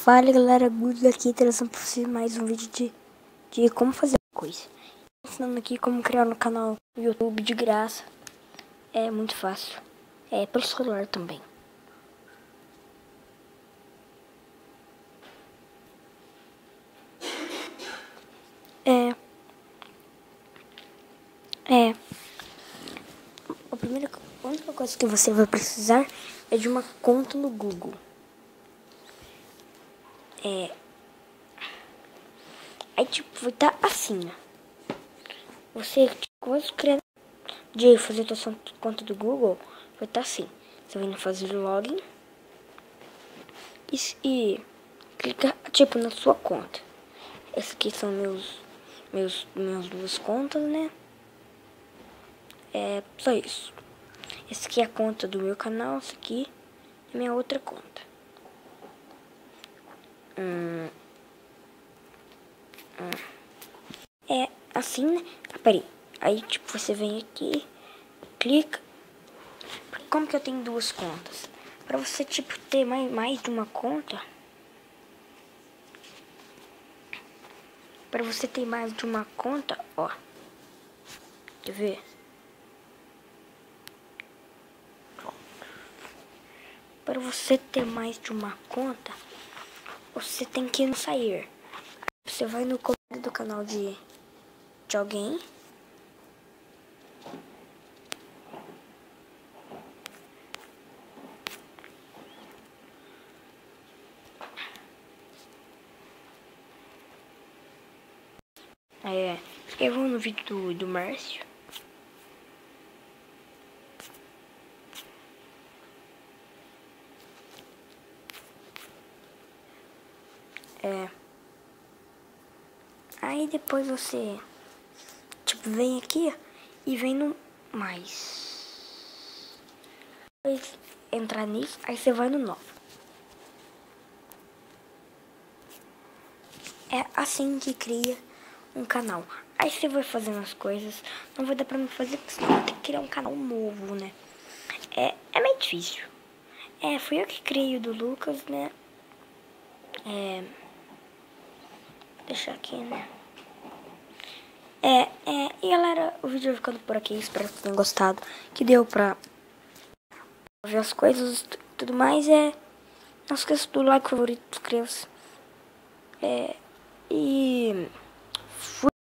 Fala galera, Guto aqui trazendo pra vocês mais um vídeo de como fazer coisa. Ensinando aqui como criar no canal no YouTube de graça. É muito fácil. É pelo celular também. A única coisa que você vai precisar é de uma conta no Google. Aí tipo, vai estar assim, né? Você, quando criar de fazer a sua conta do Google, vai estar assim. Você vai fazer login e clica tipo na sua conta. Essas aqui são minhas duas contas, né? É só isso. Essa aqui é a conta do meu canal, essa aqui é minha outra conta. É assim, né? Peraí. Aí tipo você vem aqui, clica. Como que eu tenho duas contas? Pra você tipo ter mais de uma conta. Pra você ter mais de uma conta, ó. Quer ver? Para você ter mais de uma conta, você tem que sair. Você vai no comentário do canal de alguém. Eu vou no vídeo do Márcio. Aí depois você tipo vem aqui e vem no mais. Depois entrar nisso, aí você vai no novo. É assim que cria um canal. Aí você vai fazendo as coisas. Não vai dar pra mim fazer, porque senão eu vou ter que criar um canal novo, né? É meio difícil. Fui eu que criei o do Lucas, né? Deixa aqui, né? E galera, o vídeo vai ficando por aqui. Espero que tenham gostado. Que deu pra ver as coisas e tudo mais. Não esqueça do like, favorito, inscreva-se. E fui.